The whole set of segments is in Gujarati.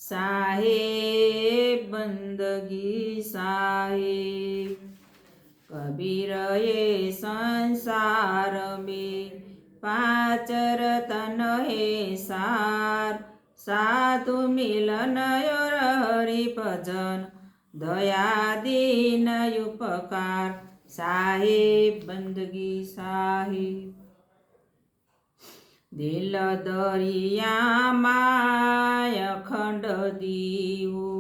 साहेब बंदगी साहेब। कबीर ये संसार में पांच रतन है सार। साधु मिलन और हरि भजन दया दीन उपकार। साहेब बंदगी साहेब। दिल दरियाમાં અખંડ દીવો,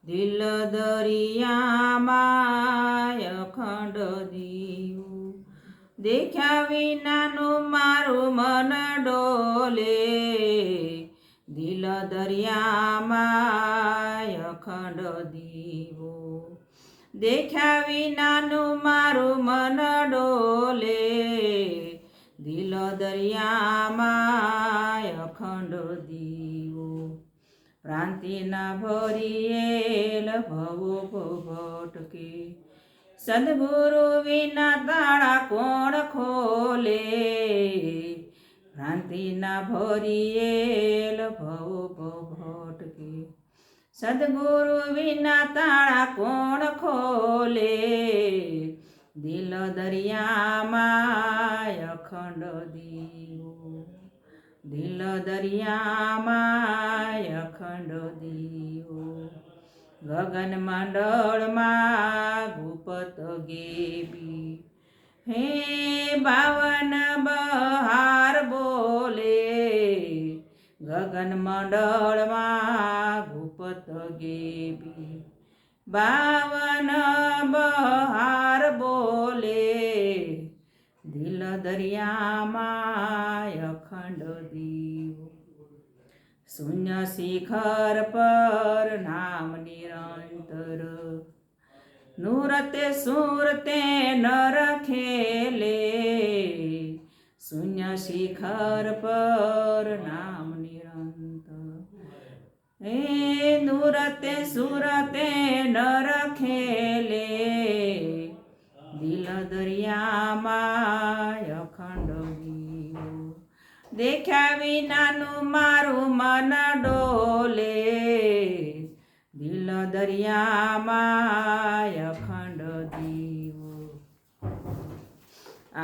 દિલ દરિયામાં અખંડ દીવો, દેખ્યા વિનાનું મારું મન ડોલે, દિલ દરિયામાં અખંડ દીવો, દેખ્યા વિનાનું મારું મન ડોલે, દિલ દરિયામાં અખંડ દીવો, પ્રાંતિના ભરીએલ ભવો ભટકે, સદગુરુ વિના તાળા કોણ ખોલે, પ્રાંતિના ભરીએલ ભવો ભટકે, સદગુરુ વિના તાળા કોણ ખોલે, દિલ દરિયામાં અખંડ દીવો, દિલ દરિયામાં અખંડ દીવો, ગગન મંડળમાં ગુપત ગેબી, હે બાવન બહાર બોલે, ગગન મંડળમાં ગુપત ગેબી, બાવન બહાર બોલે, દિલ દરિયામાં અખંડ દીવો, શૂન્ય શિખર પર નામ નિરંતર, નૂરતે સુરતે નર ખેલે, શૂન્ય શિખર પર નામ નિરંતર, હે નૂરતે સુરતે નર ખેલે, દિલ દરિયામાં અખંડ દીવો, દેખ્યા વિનાનું મારું મન ડોલે, દિલ દરિયામાં અખંડ દીવો,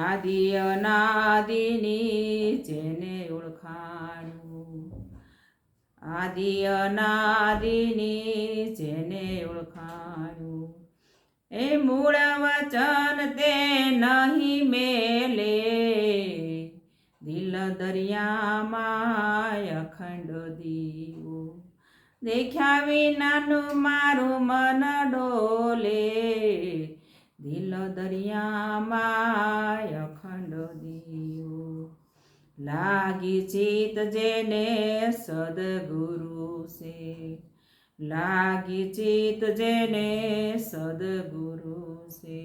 આદિ અનાદિની જેને ઓળખાણું, આદિ અનાદિની જેને ઓળખાણું, એ મૂળ વચન તે નહીં મેલે, દિલ દરિયામાં અખંડ દીવો, દેખ્યા વિનાનું મારું મન ડોલે, દિલ દરિયામાં અખંડ દીવો, લાગી ચિત જેને સદગુરુ છે, લાગી ચિત જેને સદગુરુ છે,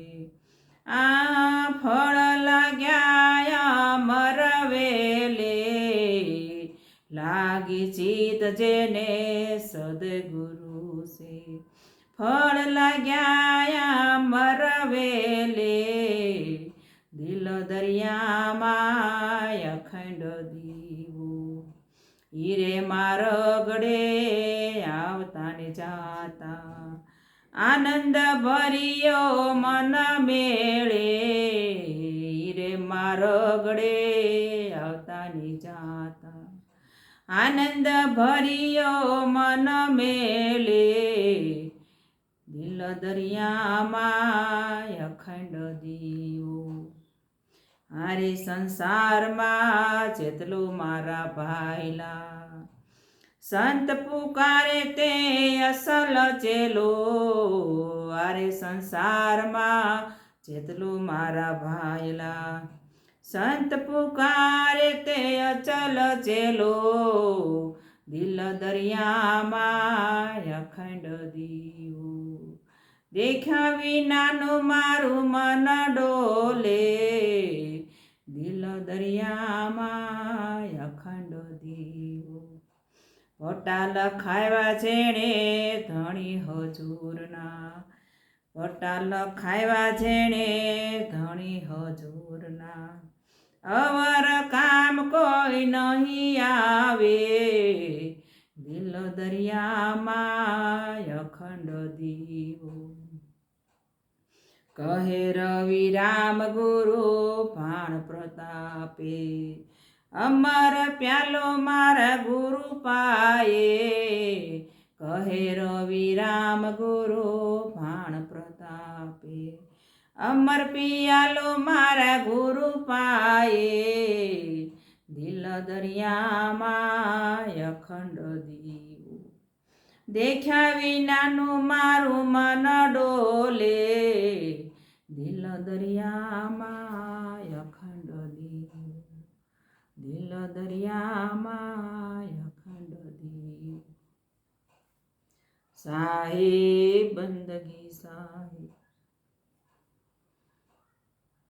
આ ફળ લાગ્યા અમર વેલે, લાગી ચિત જેને સદગુરુ છે, ફળ લાગ્યા અમર વેલે, દિલ દરિયામાં અખંડ દીવો, હીરે મારગડે આવતા ને જાતા, આનંદ ભર્યો મન મેળે, હીરે મારગડે આવતા ને જાતા, આનંદ ભર્યો મન મેળે, દિલ દરિયામાં અખંડ દીવો, હારે સંસારમાં જેટલું મારા ભાઈલા, સંત પુકારે તે અસલ ચેલો, હારે સંસારમાં જેટલું મારા ભાઈલા, સંત પુકારે તે અચલ ચેલો, દિલ દરિયામાં અખંડ દીવો, દેખ્યા વિનાનું મારું મન ડોલે, દિલ દરિયામાં અખંડ દીવો, પટા લખાવ્યા જેણે ધણી હજૂરના, પટા લખાવ્યા જેણે ધણી હજૂરના, અવર કામ કોઈ નહીં આવે, દિલ દરિયામાં અખંડ દીવો. કહે રવિ રામ ગુરુ ભાણ પ્રતાપે, અમર પ્યાલો મારા ગુરુ પાયે. કહે રવિ રામ ગુરુ ભાણ પ્રતાપે, અમર પિયાલો મારા ગુરુ પાયે. દિલ દરિયામાં અખંડ દીવો. દેખ્યા વિનાનું મારું મન ડોલે, દિલ દરિયામાં અખંડ દીવો. દિલ દરિયામાં અખંડ દીવો. સાહેબ બંદગી સાહેબ.